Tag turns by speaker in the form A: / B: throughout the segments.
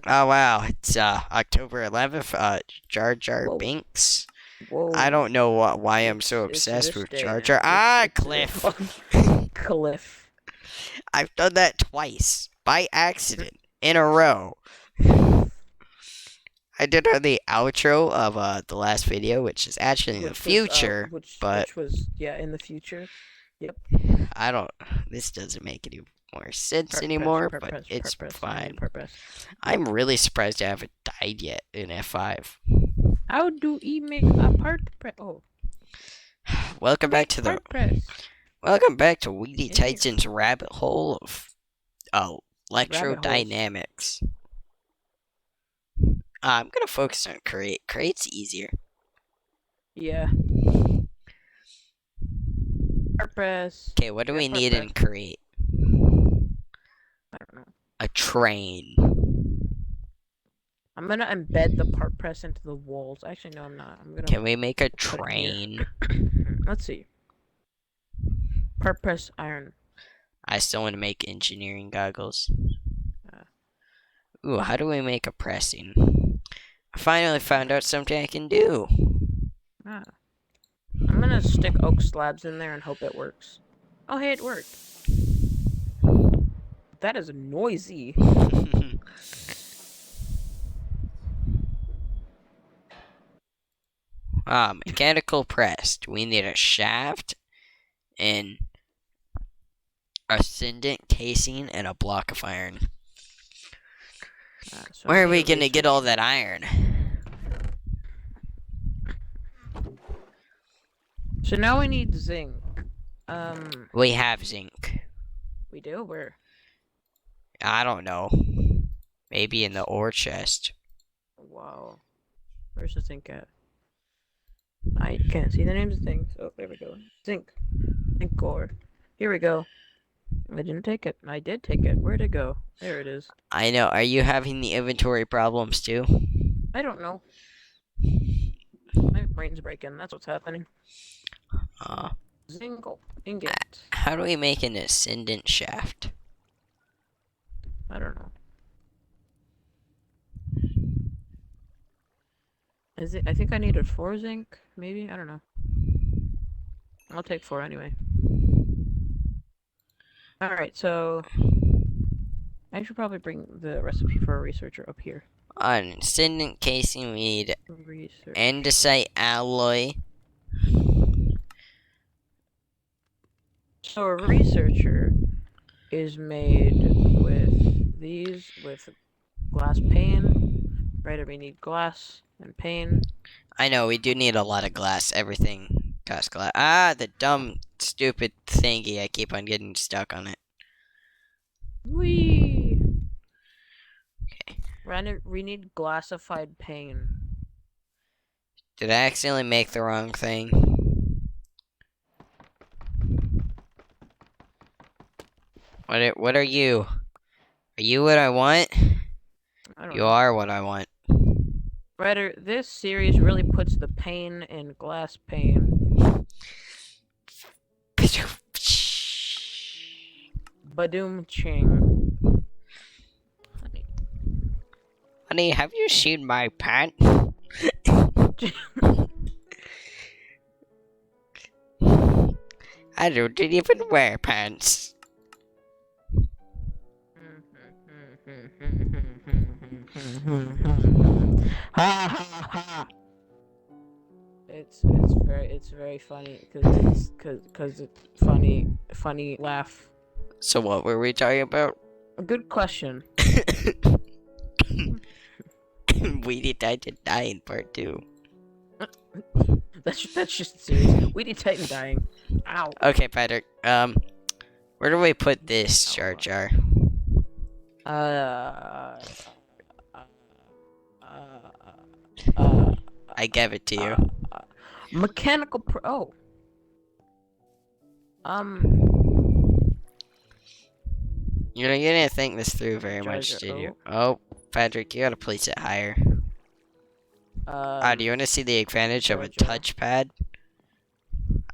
A: Oh wow, it's October 11th. Jar Jar
B: Whoa,
A: Binks. I
B: whoa.
A: don't know why I'm so
B: It's
A: obsessed
B: this
A: with
B: day
A: Jar Jar.
B: now.
A: Ah,
B: It's
A: Cliff.
B: Cliff.
A: I've done that twice by accident in a row.
B: Cliff.
A: I did on the outro of the last video, which is actually in the
B: Which was
A: future, but
B: which was yeah in the future. Yep.
A: I don't. This doesn't make any more sense
B: Purpose,
A: anymore, but
B: purpose,
A: it's
B: purpose. I
A: fine.
B: need purpose.
A: I'm really surprised I haven't died yet in F5.
B: How do we make a part press? Oh,
A: Welcome back
B: make
A: to the
B: part press
A: welcome back to Weedy
B: in here.
A: Titan's rabbit hole of
B: Rabbit holes.
A: electrodynamics. I'm gonna focus on create. Create's easier.
B: Yeah. Part press.
A: Okay, what do
B: Yeah,
A: we
B: part
A: need
B: press.
A: in create?
B: I don't know.
A: A train.
B: I'm gonna embed the part press into the walls. Actually, no, I'm not. I'm gonna
A: Can we make a
B: put it here.
A: train?
B: Let's see. Part press iron.
A: I still want to make engineering goggles.
B: Uh,
A: Ooh, how do we make a pressing? I finally found out something I can do.
B: ah. I'm gonna stick oak slabs in there and hope it works. Oh, hey, it worked. That is noisy.
A: Mechanical press. We need a shaft and ascendant casing and a block of iron.
B: So
A: Where are we gonna get all that iron?
B: So now we need zinc.
A: We have zinc.
B: We do? Where?
A: I don't know. Maybe in the ore chest.
B: Wow. Where's the zinc at? I can't see the names of things. Oh, there we go. Zinc. Zinc ore. Here we go. I didn't take it. I did take it. Where'd it go? There it is.
A: I know. Are you having the inventory problems too?
B: I don't know. My brain's breaking. That's what's happening. Zinc ingot.
A: How do we make an ascendant shaft?
B: I don't know. Is it? I think I needed 4 zinc. Maybe? I don't know. I'll take 4 anyway. Alright, so I should probably bring the recipe for a researcher up here.
A: On ascendant casing, we need
B: Research.
A: andesite alloy.
B: So a researcher is made with these, with glass pane. Right, we need glass and pane.
A: I know, we do need a lot of glass. Everything costs glass. Ah, the dumb, stupid thingy. I keep on getting stuck on it.
B: Whee!
A: Okay.
B: We need glassified pane.
A: Did I accidentally make the wrong thing? What are you? Are you what I want?
B: I don't
A: You
B: know.
A: are what I want.
B: Ryder, this series really puts the pane in glass pane. Badoom ching.
A: Honey, have you seen my pants? I don't even wear pants.
B: Ha ha ha! It's very funny because it's funny laugh.
A: So what were we talking about?
B: A good question.
A: We died to die in part 2.
B: That's just serious. We need Titan dying. Ow.
A: Okay, Patrick. Where do we put this Jar Jar? I gave it to you.
B: Mechanical oh.
A: You didn't think this through very much, did you? Oh, Patrick, you gotta place it higher. Do you want to see the advantage of a touchpad?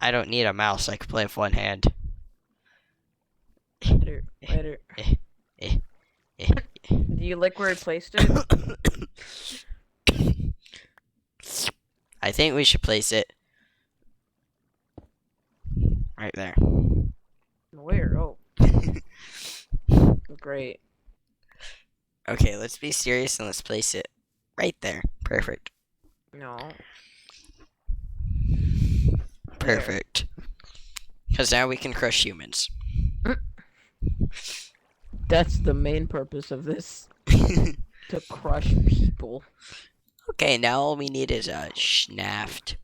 A: I don't need a mouse. I can play with one hand.
B: Later. Do you like where I placed it?
A: I think we should place it right there.
B: Where? Oh, great.
A: Okay, let's be serious and let's place it right there. Perfect.
B: No. There.
A: Perfect. Because now we can crush humans.
B: That's the main purpose of this. To crush people.
A: Okay, now all we need is a schnaft.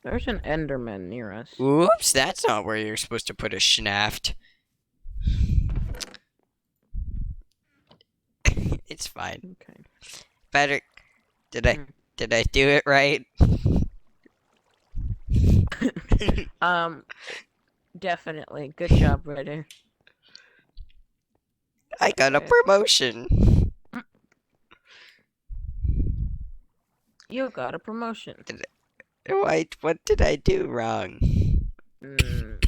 B: There's an Enderman near us.
A: Oops, that's not where you're supposed to put a schnaft. It's fine.
B: Okay.
A: Better. Did I do it right?
B: Definitely. Good job, Ryder.
A: I got a promotion.
B: You got a promotion.
A: What did I do wrong?
B: Mm.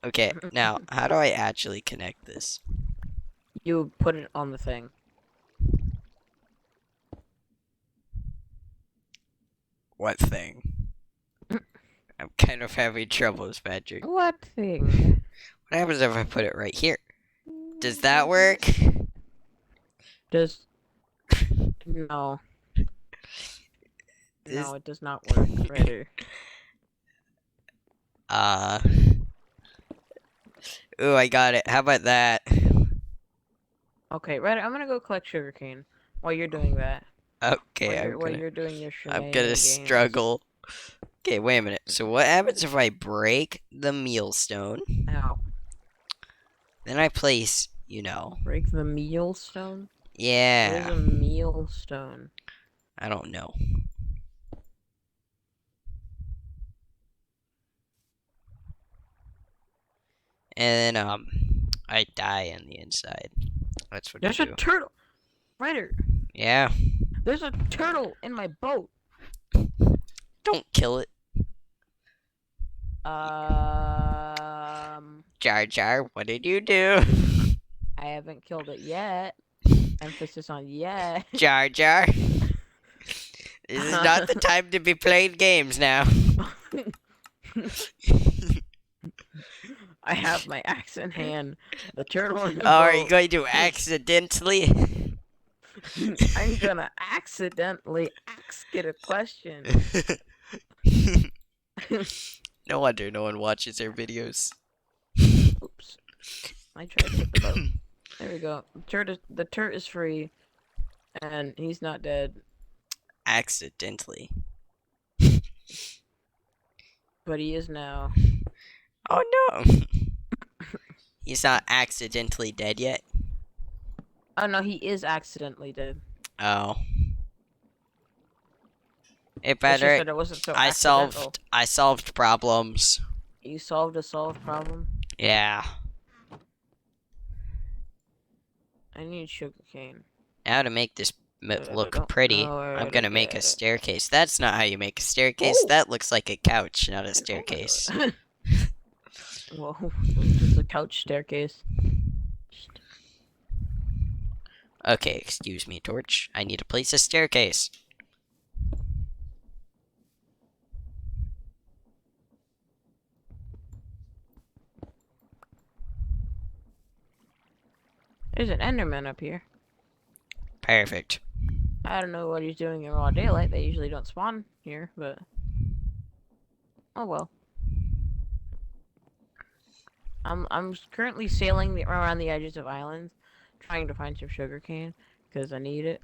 A: Okay, now, how do I actually connect this?
B: You put it on the thing.
A: What thing? I'm kind of having troubles, Patrick.
B: What thing?
A: What happens if I put it right here? Does that work?
B: Does... No. No, it does not work, Ryder.
A: Ooh, I got it. How about that?
B: Okay, Ryder, I'm gonna go collect sugarcane while you're doing that.
A: Okay,
B: While you're doing your
A: I'm gonna
B: shenanigans.
A: struggle. Okay, wait a minute. So what happens if I break the mealstone?
B: Ow.
A: Then I place, you know.
B: Break the mealstone?
A: Yeah.
B: What is a mealstone?
A: I don't know. And then, I die on the inside. That's what
B: There's
A: you
B: a
A: do.
B: turtle! Ryder!
A: Yeah.
B: There's a turtle in my boat!
A: Don't kill it. Jar Jar, what did you do?
B: I haven't killed it yet. Emphasis on yet.
A: Jar Jar. This is not the time to be playing games now.
B: I have my axe in hand. The turtle in the
A: Oh, are you
B: boat.
A: going to accidentally?
B: I'm gonna accidentally get a question.
A: No wonder no one watches our videos.
B: Oops. I tried to hit the boat. There we go. The turret is free. And he's not dead.
A: Accidentally.
B: But he is now.
A: Oh no. He's not accidentally dead yet.
B: Oh no, he is accidentally dead.
A: Oh. Hey,
B: It's just
A: Patrick,
B: that it wasn't so
A: I
B: accidental.
A: solved problems.
B: You solved a solved problem?
A: Yeah.
B: I need sugarcane.
A: Now to make this look pretty, I'm gonna make a staircase. That's not how you make a staircase.
B: Oh.
A: That looks like a couch, not a staircase.
B: Whoa, it's a couch staircase.
A: Okay, excuse me, Torch. I need to place a staircase.
B: There's an Enderman up here.
A: Perfect.
B: I don't know what he's doing in raw daylight. They usually don't spawn here, but... Oh well. I'm currently sailing around the edges of islands, trying to find some sugarcane, because I need it.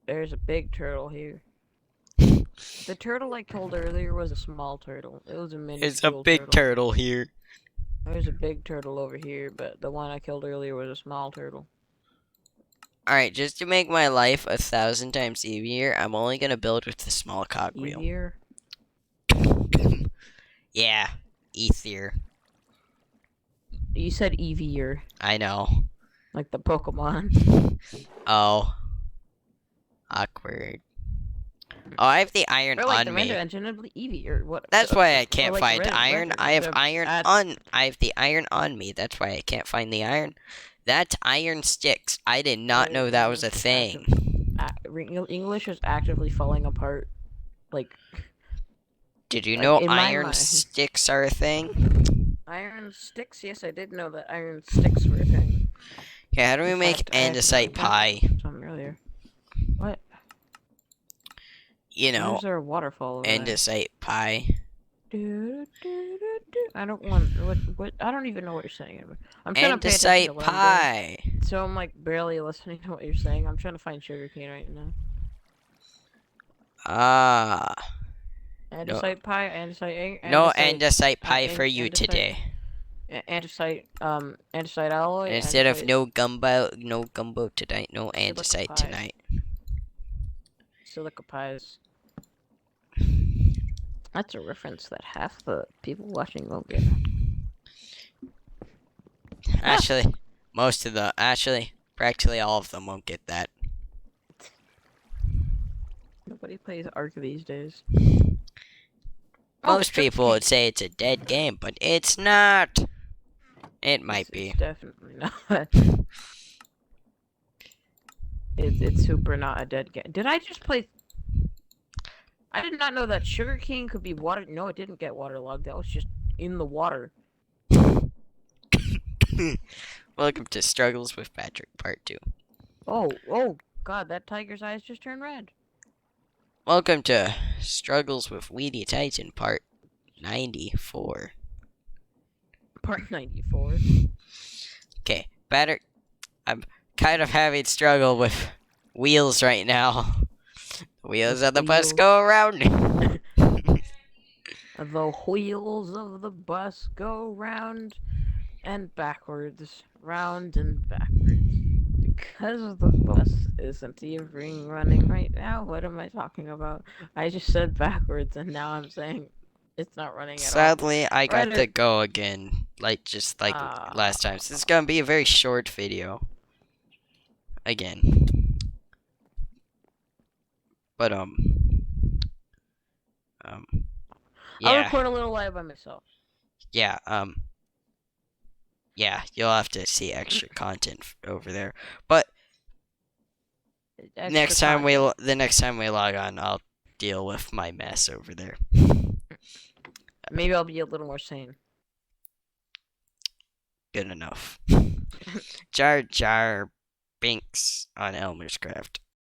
B: There's a big turtle here. The turtle I killed earlier was a small turtle. It was a mini.
A: It's a big turtle here.
B: There's a big turtle over here, but the one I killed earlier was a small turtle.
A: Alright, just to make my life 1,000 times easier, I'm only gonna build with the small cogwheel.
B: Easier?
A: Yeah, easier.
B: You said easier.
A: I know.
B: Like the Pokemon.
A: Oh. Awkward. Oh, I have the iron
B: Or like the
A: on
B: render
A: me.
B: engine and Eevee or what?
A: That's why I
B: Or
A: can't
B: like
A: find iron. I have iron
B: add
A: on. I have the iron on me. That's why I can't find the iron. That's iron sticks. I did not know that was a thing.
B: English is actively falling apart. Like
A: Did you
B: like
A: know
B: in my
A: iron
B: mind.
A: sticks are a thing?
B: Iron sticks? Yes, I did know that iron sticks were a thing.
A: Okay, how do
B: In
A: we make
B: fact, I
A: andesite
B: accidentally got
A: pie?
B: some earlier. What?
A: You
B: Why
A: know,
B: is there a waterfall over there?
A: andesite pie.
B: I don't want what I don't even know what you're saying. I'm trying to pay attention to
A: Andesite
B: what I'm doing.
A: pie.
B: So I'm like barely listening to what you're saying. I'm trying to find sugarcane right now.
A: Ah, no,
B: Andesite pie, andesite,
A: no andesite pie for you
B: andesite,
A: today.
B: andesite alloy,
A: Instead of
B: andesite,
A: no gumbo tonight, no
B: silica
A: andesite
B: pie,
A: tonight.
B: silica pies. That's a reference that half the people watching won't get.
A: Actually, practically all of them won't get that.
B: Nobody plays Ark these days. Oh,
A: Most people
B: sugarcane.
A: would say it's a dead game, but it's not. It might
B: It's
A: be.
B: definitely not. It's super not a dead game. Did I just play? I did not know that sugarcane could be water. No, it didn't get waterlogged. That was just in the water.
A: Welcome to Struggles with Patrick Part 2.
B: Oh, God, that tiger's eyes just turned red.
A: Welcome to Struggles with Weedy Titan Part 94.
B: Part 94.
A: Okay, Patrick, I'm kind of having struggle with wheels right now. The wheels of the bus go around.
B: The wheels of the bus go round and backwards, round and backwards. Because the bus isn't even running right now, what am I talking about? I just said backwards and now I'm saying it's not running at all.
A: Sadly, I got to
B: Right.
A: go again, just like last time. So this is gonna be a very short video. Again. But,
B: I'll
A: yeah,
B: record a little live by myself.
A: yeah, yeah, you'll have to see extra content over there. But
B: Extra
A: next time
B: content.
A: the next time we log on, I'll deal with my mess over there.
B: Maybe I'll be a little more sane.
A: Good enough. Jar Jar Binks on Elmer'scraft.